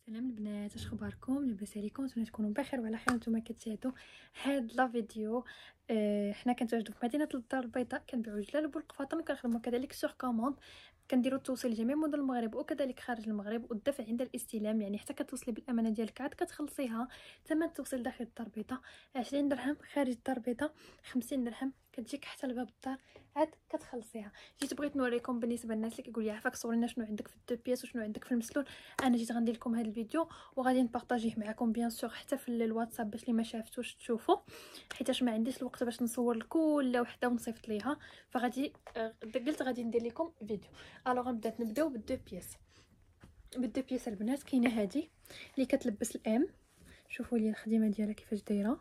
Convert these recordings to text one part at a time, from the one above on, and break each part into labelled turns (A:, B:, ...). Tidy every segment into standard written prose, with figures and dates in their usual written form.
A: سلام البنات، اش اخباركم؟ لاباس عليكم؟ نتمنى تكونوا بخير وعلى خير. نتوما كتشاهدوا هاد لا فيديو. حنا كنتواجدوا في مدينه الدار البيضاء، كنبيعوا جلال بالقفاطن وكنخدموا كذلك سور كوموند. كنديروا التوصيل لجميع مدن المغرب وكذلك خارج المغرب، والدفع عند الاستلام، يعني حتى كتوصلي بالامانه ديالك عاد كتخلصيها. ثمن التوصيل داخل الدار البيضاء 20 درهم، خارج الدار البيضاء 50 درهم، كتجيك حتى لباب الدار عاد كتخلصيها. بغيت نوريكم بالنسبه للناس اللي كيقول لي عافاك صوري لنا شنو عندك في الدو بياس وشنو عندك في المسلول. انا جيت غندير لكم هذا الفيديو وغادي نبارطاجيه معكم بيان سور حتى في الواتساب باش اللي ما شافتوش تشوفوا، حيتاش ما عنديش الوقت باش نصور لكل وحده ونصيفط ليها، فغادي قلت غادي ندير لكم فيديو. الوغ نبداو بالدو بياس. البنات كاينه هذه اللي كتلبس الام، شوفوا لي الخدمه ديالها كيفاش دايره،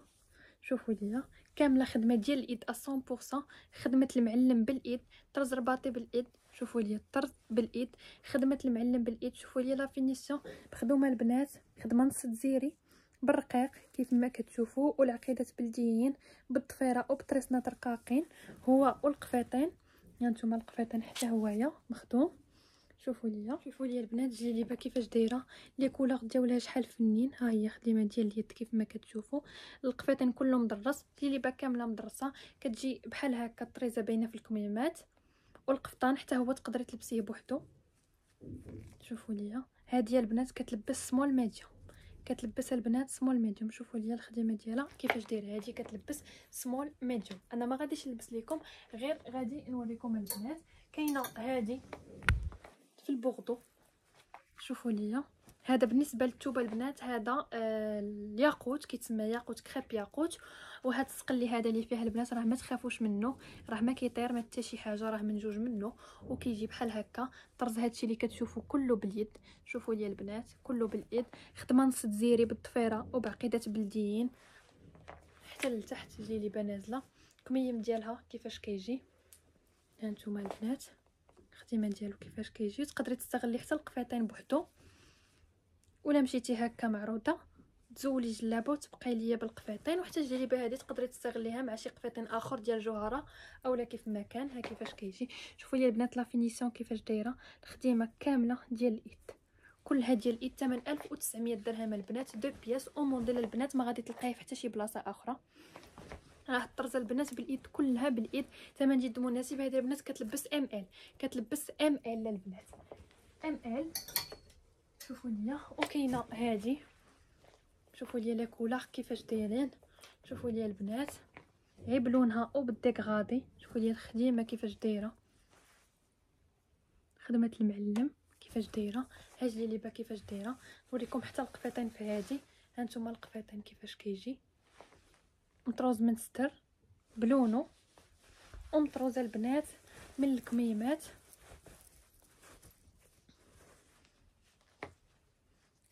A: شوفوا ليا كامله خدمه ديال الايد 100%، خدمه المعلم بالايد، طرز رباطي بالايد، شوفوا لي الطرز بالايد، خدمه المعلم بالايد، شوفوا لي لا فينيسيون مخدومه البنات، خدمه نص دزيري بالرقيق كيف ما كتشوفوا، والعقيدات بلديين بالضفيره وبطريسنات رقاقين هو والقفيطين. هانتوما القفيطين حتى هويا مخدوم. شوفوا لي البنات الجليبه كيفاش دايره، لي كولور ديالها شحال فنين. ها هي خدمه ديال اليد كيف ما كتشوفوا، القفيطين كله مدرس، الجليبه كامله مدرسه، كتجي بحال هكا الطريزه باينه في الكميمات، والقفطان حتى هو تقدري تلبسيه بوحدو. شوفوا لي هذه البنات كتلبس سمول ميديوم، كتلبسها البنات سمول ميديوم. شوفوا لي الخدمه ديالها كيفاش دايره، هذه كتلبس سمول ميديوم. انا ما غاديش نلبس لكم، غير غادي نوريكم البنات. كاينه هذه في البوردو، شوفوا ليا هذا بالنسبه للثوبه البنات، هذا الياقوت كيتسمى ياقوت كريب ياقوت. وهذا السقلي هذا اللي فيه البنات راه ما تخافوش منه، راه ما كيطير ما حتى شي حاجه، راه من جوج منه وكيجي بحال هكا طرز. هادشي اللي كتشوفوا كله باليد، شوفوا ليا البنات كله بالايد، خدمه نص دزيري بالضفيره وبعقيدات بلديين حتى لتحت، جليبه نازله. الكميم ديالها كيفاش كيجي، هانتوما البنات الخدمه ديالو كيفاش كيجي. تقدري تستغلي حتى القفيطين بوحدو، ولا مشيتي هكا معروضه تزولي جلابه وتبقاي ليا بالقفيطين. وحتى الجليبه هذه تقدري تستغليها مع شي قفيطين اخر ديال جوهره اولا كيف ما كان. ها كيفاش كيجي، شوفوا لي البنات لا فينيسيون كيفاش دايره، الخدمه كامله ديال الايد كلها ديال الايد. 8900 درهم البنات، دو بياس او موديل البنات ما غادي تلقايه في حتى شي بلاصه اخرى. راه الطرزه البنات بالايد كلها بالايد، ثمن جد مناسب. هذه البنات كتلبس ام ال، كتلبس ام ال البنات، ام ال. شوفوا ليا وكاينه هذه، شوفوا لي لي كولور كيفاش دايرين، شوفوا لي البنات غير بلونها او بالديك غادي. شوفوا لي الخديمه كيفاش دايره، خدمه المعلم كيفاش دايره، هاج لي ليبا كيفاش دايره. نوريكم حتى القفيطين في هذه، هانتوما القفيطين كيفاش كيجي مطروز من ستر بلونو ومطروزه البنات من الكميمات.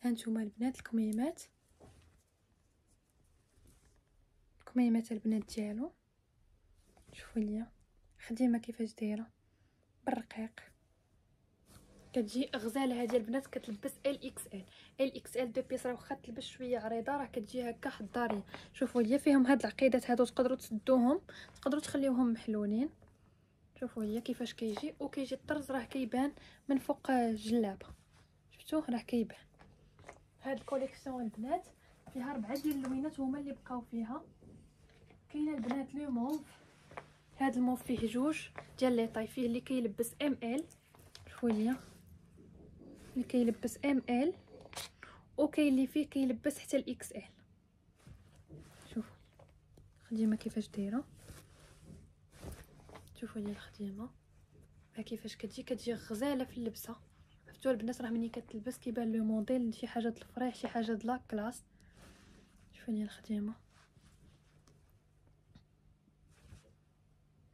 A: هانتوما البنات الكميمات البنات ديالو، شوفوا لي خديمه كيفاش دايره بالرقيق، كتجي غزاله. هذه البنات كتلبس ال اكس ال، ال اكس ال دو بيس، راه واخا تلبس شويه عريضه راه كتجي هكا حضاريه. شوفوا لي فيهم هاد العقيدات هادو، تقدروا تسدوهم تقدروا تخليوهم محلولين. شوفوا لي كيفاش كيجي، وكيجي الطرز راه كيبان من فوق الجلابه، شفتوه راه كيبان. هاد الكوليكسيون البنات فيها 4 ديال اللوينات هما اللي بقاو فيها. كاينه البنات لو موف، هاد الموف فيه جوج ديال لي طاي، فيه اللي كيلبس ام ال، شوفوا لي اللي كيلبس ام ال، وكاين اللي فيه كيلبس حتى الاكس ال. شوفوا الخدمه كيفاش دايره، شوفوا لي الخدمه ها كيفاش كتجي غزاله في اللبسه. عرفتوا البنات راه ملي كتلبس كيبان لو موديل شي حاجه د الفريح، شي حاجه د لا كلاس. شوفوا لي الخدمه،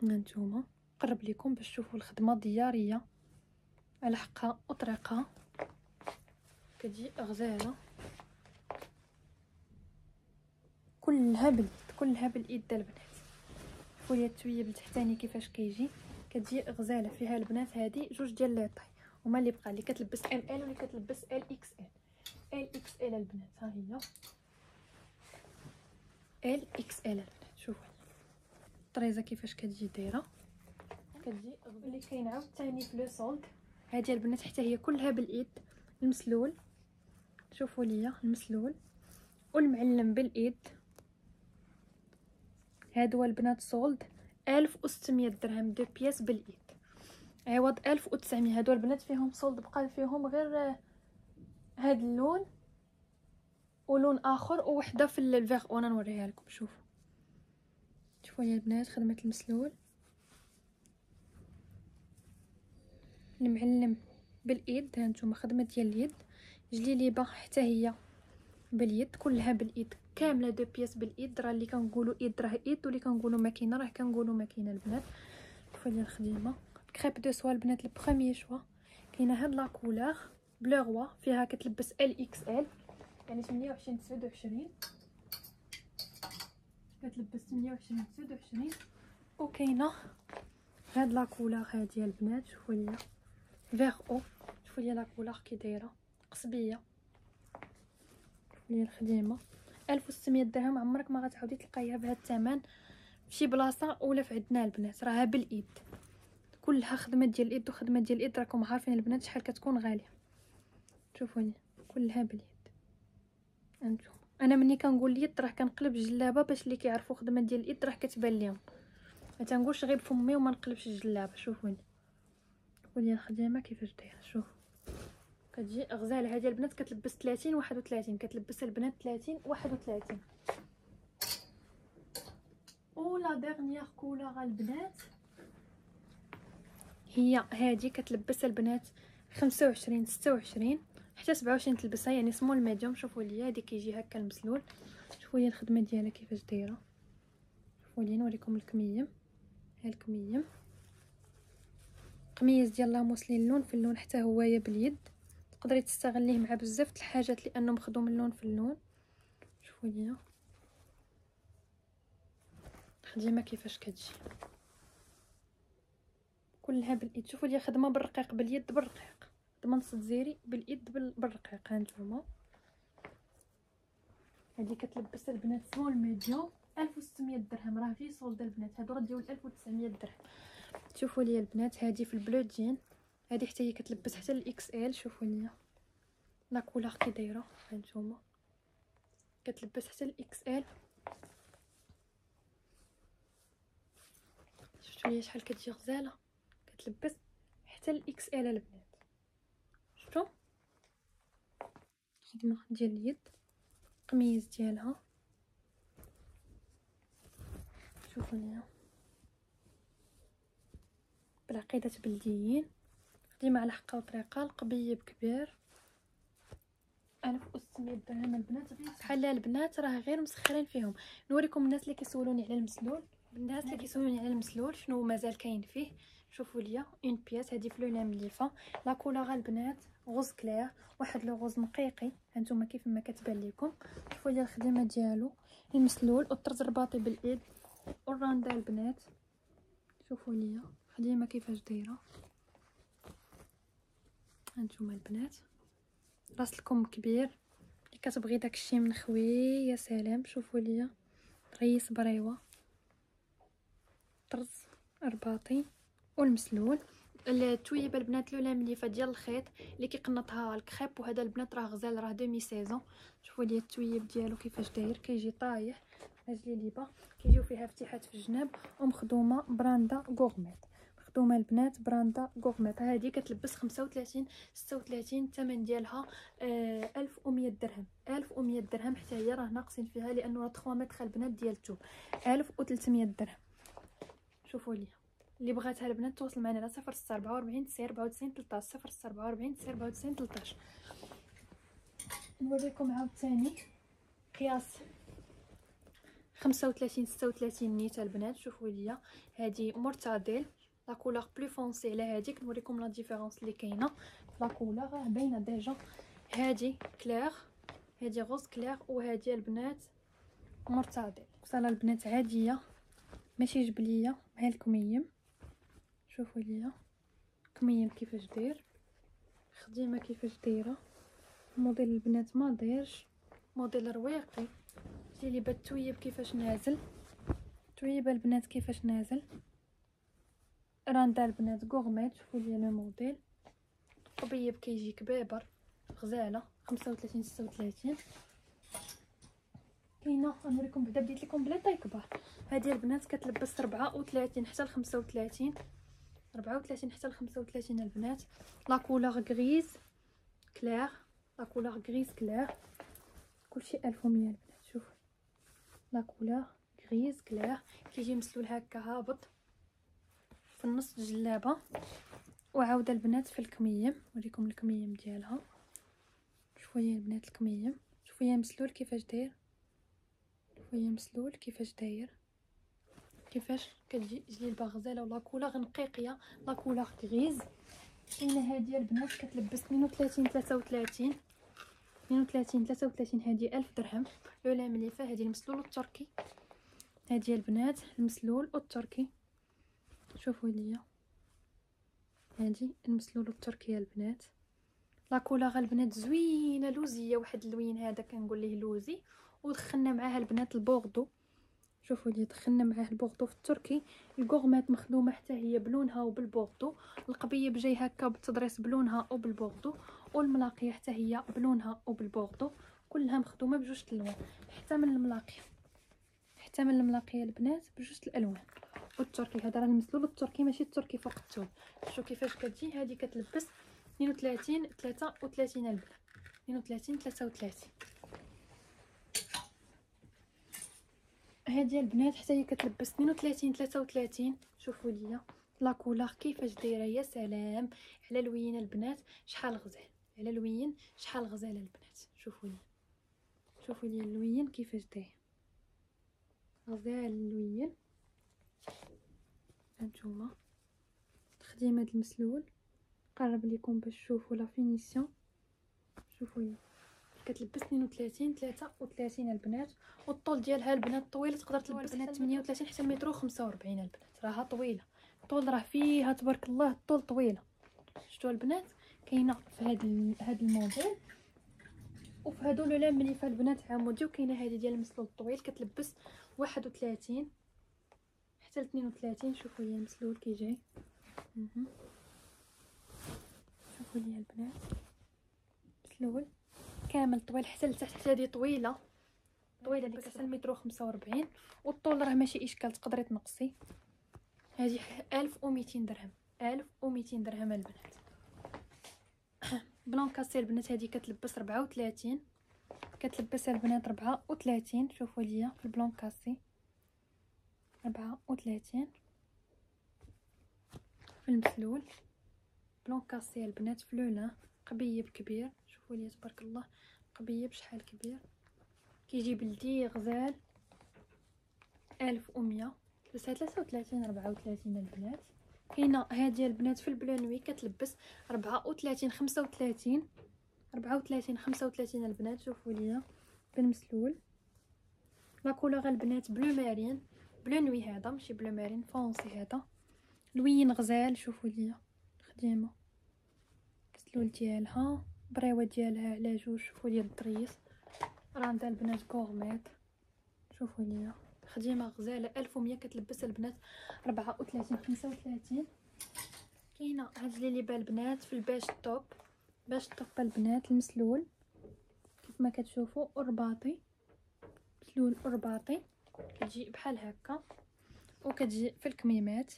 A: هانتوما قرب لكم باش تشوفوا الخدمه دياريه على حقها وطريقها، كتجي غزاله كلها بالايد، كلها بالايد ديال البنات. شوفوا لي التويب التحتاني كيفاش كيجي، كتجي غزاله فيها البنات. هذه جوج ديال لي طاي هما اللي بقى، اللي كتلبس ام ال واللي كتلبس ال اكس ال. ال اكس ال البنات ها هي ال اكس ال البنات. شوفوا الطريزه كيفاش كتجي دايره، كتجي اللي كاين عاوتاني في لو سولد. هذه البنات حتى هي كلها بالايد المسلول، شوفوا ليا المسلول والمعلم بالايد. هادو البنات سولد 1600 درهم، دو بياس بالايد عوض 1900. هادو البنات فيهم سولد، بقى فيهم غير هاد اللون ولون اخر ووحده في الفيغ انا نوريها لكم. شوفوا يا البنات خدمه المسلول، المعلم بالايد. ها نتوما خدمه ديال اليد، جليليبه حتى هي باليد، كلها بالايد كامله دو بياس بالايد. راه اللي كنقولوا ايد راه ايد، واللي كنقولوا ماكينه راه كنقولوا ماكينه البنات. شوفوا لي الخديمه كريب دو سوا البنات البروميير شوا. كاينه هاد لا كولور بلو روا، فيها كتلبس ال اكس ال يعني 28 29، كتلبس 28 29. وكاينه هاد لا كولور هادي البنات، شوفوا لي فيغ او. شوفوا لي لا كولور كي دايره قصبيه. شوفوا لي الخديمه 1600 درهم. عمرك ما غتعاودي تلقايها بهذا الثمن فشي بلاصه ولا في عندنا البنات. راها بالايد، كلها خدمه ديال اليد، وخدمه ديال اليد راكم عارفين البنات شحال كتكون غاليه. شوفوا لي كلها باليد. انتم انا ملي كنقول اليد راه كنقلب الجلابه باش اللي كيعرفوا خدمه ديال اليد راه كتبان لهم، ما تنقولش غير بفمي وما نقلبش الجلابه. شوفوا لي الخدمه كيفاش دايره. شوف كتجي غزاله هذه البنات، كتلبس 30 31، كتلبس البنات 30 31. ولا ديرنيير كولور البنات هي هذه، كتلبس البنات 25 26 حتى 27 تلبسها، يعني سمول ميديوم. شوفوا لي هذه كيجي هكا المسلول. شوفوا لي الخدمه ديالها كيفاش دايره. شوفوا لي نوريكم الكميم. ها الكميم قميص ديال لاموسلين، اللون في اللون حتى هويا باليد، تقدري تستغليه مع بزاف د الحاجات لانه مخدوم اللون في اللون. شوفوا لي الخدمه كيفاش كتجي كلها بالايد. شوفوا لي خدمه بالرقيق باليد بالرقيق، خدمه نص دزيري بالايد بالرقيق. ها نتوما هذه كتلبس البنات سمول ميديوم 1600 درهم. راه في سولد البنات، هادو راه ديال 1900 درهم. شوفوا لي البنات هذه في البلو جين، هذه حتى هي كتلبس حتى الاكس ال. شوفوا لي لا كولور كي دايره. هانتوما كتلبس حتى الاكس ال. شفتوا لي شحال كتجي غزاله، كتلبس حتى الاكس ال البنات. شفتوا خدمه ديال اليد، قميص ديالها. شوفوا لي بالعقيدة بلديين، خديمه على حقه وطريقه، القبيب كبير 1600 درهم البنات. غير بحال البنات راه غير مسخرين فيهم. نوريكم الناس اللي كيسولوني على المسلول، الناس اللي كيسولوني على المسلول شنو مازال كاين فيه. شوفوا ليا اون بياس هذه فلولا مليفه، لا كولور البنات غوز كلير، واحد لو غوز نقيقي. هانتوما كيف ما كتبان لكم. شوفوا ليا الخدمه ديالو، المسلول والطرز الرباطي بالايد والراندا البنات. شوفوا ليا الخدمه كيفاش دايره. هانتوما البنات راس الكم كبير، اللي كتبغي داكشي منخوي يا سلام. شوفوا ليا ريس بريوه، طرز رباطي والمسلول. التويبه البنات لولا مليفه ديال الخيط اللي كيقنطها الكريب، وهذا البنات راه غزال، راه دومي سيزون. شوفوا ليا التويب ديالو كيفاش داير، كيجي طايح هاجلي ليبا، كيجيو فيها فتحات في الجناب ومخدومه براندا غورميت. مخدومه البنات براندا غورميت. هذه كتلبس 35 36، الثمن ديالها 1100 درهم. 1100 درهم حتى هي راه ناقصين فيها لانه راه 3 متر البنات ديال الثوب. 1300 درهم. شوفوا لي اللي بغاتها البنات تواصل معنا على 044 94 13 044 94 13. نوريكم عاوتاني قياس 35 36 نيت البنات. شوفوا لي هذه مرتدل، لا كولور بلو فونسي على هذيك. نوريكم لا ديفيرونس اللي كاينه لا كولور، راه باينه ديجا. هذه كلير، هذه غوز كلير، وهذه البنات مرتدل. وصاله البنات عاديه ماشي جبليه بحال الكميم. شوفوا ليا الكميم كيفاش داير، خديمه كيفاش دايره. موديل البنات ما دايرش، موديل رويقي. اللي بات التويب كيفاش نازل، تويبه البنات كيفاش نازل. راندا البنات غورميت. شوفوا ليا لو موديل، القبيب كيجي كبابر غزاله 35 36. كاينه غنوريكم بعدا، بديت لكم بلا طاي كبار. هذه البنات كتلبس 34 حتى ل 35، 34 حتى ل 35 البنات. لا كولور غريز كلير، لا كولور غريز كلير، كلشي 1100 البنات. شوفوا لا كولور غريز كلير، كيجي مسلول هكا هابط في النص الجلابه. وعاوده البنات في الكميم، نوريكم الكميم ديالها. شوفوا هي البنات الكميم، شوفوا هي مسلول كيفاش داير، شوفوا هي مسلول كيفاش داير، كيفاش كتجي جليبه غزاله ولا كولور نقيقيه، لا كولور غريز. كاينه هذه البنات كتلبس 32 33 32 33. هذه 1000 درهم. لولا مليفه هذه المسلول التركي، هذه البنات المسلول التركي. شوفوا ليا هذه المسلول التركي البنات. لا كولور البنات زوينه لوزيه، واحد اللوين هذا كنقول ليه لوزي. ودخلنا معاها البنات البوردو، شوفوا لي دخلنا معاه البوردو في التركي. الكوغمات مخدومه حتى هي بلونها وبالبوردو، القبيه بجاي هكا بالتضريس بلونها وبالبوردو، والملاقيه حتى هي بلونها وبالبوردو، كلها مخدومه بجوج الالوان. حتى من الملاقيه، حتى من الملاقيه البنات بجوج الالوان. والتركي هذا راه المسلول التركي ماشي التركي فوق الثوب. شوفوا كيفاش كتجي. هذه كتلبس 32 33 البنات، 32 33. هذه البنات حتى هي كتلبس 32 33. شوفوا ليا لا كولور كيفاش دايره، يا سلام على لوين البنات، شحال غزال على لوين، شحال غزال البنات. شوفوا لي، شوفوا لي اللوين كيفاش داير، غزال اللوين. هانتوما تخديم هذا المسلول قرب لكم باش تشوفوا لا فينيسيون. شوفوا لي كتلبس 32 33 البنات. والطول ديالها البنات طويله، تقدر تلبس البنات 38 حتى المتر 45 البنات. راها طويله، الطول راه فيها تبارك الله، الطول طويله. شفتوا البنات كاينه في هذا الموديل، وفي هادو لولا مليفه البنات عمودي. وكاينه هذه ديال المسلول الطويل كتلبس 31 حتى ل 32. شوفوا لي المسلول كي جاي، شوفوا لي البنات مسلول كامل طويل حتى لتحت. هذه طويله طويله ديك حتى المتر 45. والطول راه ماشي اشكال، تقدري تنقصي. هذه 1200 درهم، 1200 درهم البنات. بلون كاسي البنات هذه كتلبس 34، كتلبس البنات 34. شوفوا ليا في البلون كاسي 34 في المسلول. بلون كاسي البنات في لولا قبيه كبير. شوفوا ليا تبارك الله قبيه بشحال كبير، كيجي بلدي غزال. 1100 بس 33 34 البنات. كاينه هذه البنات في البلانوي كتلبس 34 35 34 35 البنات. شوفوا ليا بالمسلول. لا كولور البنات بلو مارين، بلانوي هذا ماشي بلو مارين فونسي، هذا لوين غزال. شوفوا ليا الخديمه السلول ديالها بريوه ديالها على جوج. شوفوا ليا الطريس راه عندها البنات كورميت. شوفوا ليا خديمه غزاله 1100 كتلبس البنات 34 35. كاينه هاد اللي البنات في الباش توب، باش توب البنات المسلول كيف ما كتشوفوا رباطي، مسلول رباطي كتجي بحال هكا وكتجي في الكميمات.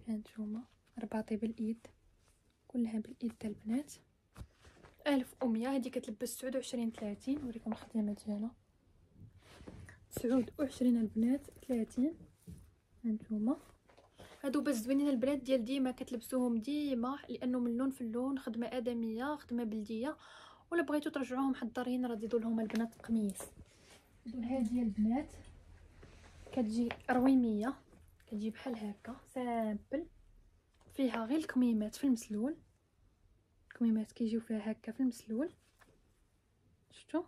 A: هانتوما رباطي بالايد، كلها بالايد تاع البنات. 1100. هذه كتلبس 29 30. نوريكم الخدمه ديالها 29 البنات 30. هانتوما هادو باش زوينين البنات ديال ديما كتلبسوهم ديما، لانه من لون في اللون، خدمه ادميه خدمه بلديه. ولا بغيتو ترجعوهم حضرين راه زيدوا لهم البنات قميص. هذه البنات كتجي رويميه، كتجي بحال هكا سامبل، فيها غير الكميمات في المسلول. الكميمات كيجيو فيها هكا في المسلول، شفتوا؟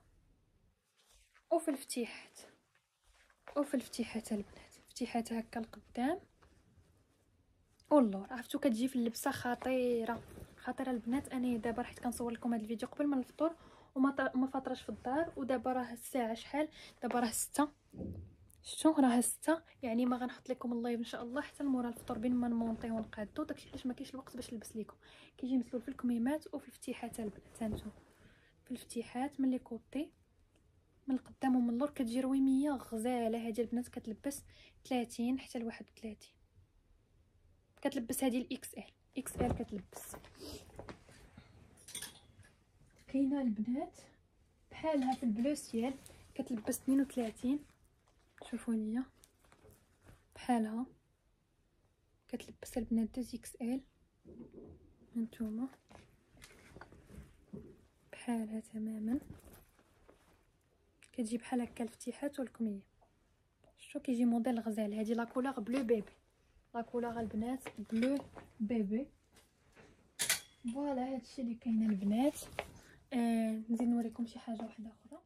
A: وفي الفتيحات، وفي الفتيحات البنات فتيحات هكا القدام والله. عرفتو كتجي في اللبسه خطيره خطيره البنات. انا دابا حيت كنصور لكم هذا الفيديو قبل ما الفطور وما فاطرش في الدار. ودابا راه الساعه شحال؟ دابا راه 6 شفتوا راها 6 يعني ما غنحط لكم اللايف ان شاء الله حتى لمورا الفطور بين ما نمونطيو ونقادو. داكشي علاش ما كاينش الوقت باش نلبس لكم. كيجي مسلول في الكميمات وفي الفتيحات البنات. هانتوما في الفتيحات من لي كوطي من القدام ومن اللور كتجي رويميه غزاله. هذه البنات كتلبس 30 حتى ل 31. كتلبس هذه الاكس ال اكس ال كتلبس. كاينه البنات بحالها في البلو سيال كتلبس 32. شوفوا ليا بحالها كتلبس البنات 2 اكس ال. هانتوما بحالها تماما كتجي بحال هكا الفتيحات والكميه. شو كيجي موديل غزال. هذه لا كولور بلو بيبي. لا كولور البنات بلو بيبي. فوالا هادشي اللي كاين البنات. نزيد نوريكم شي حاجه واحده اخرى.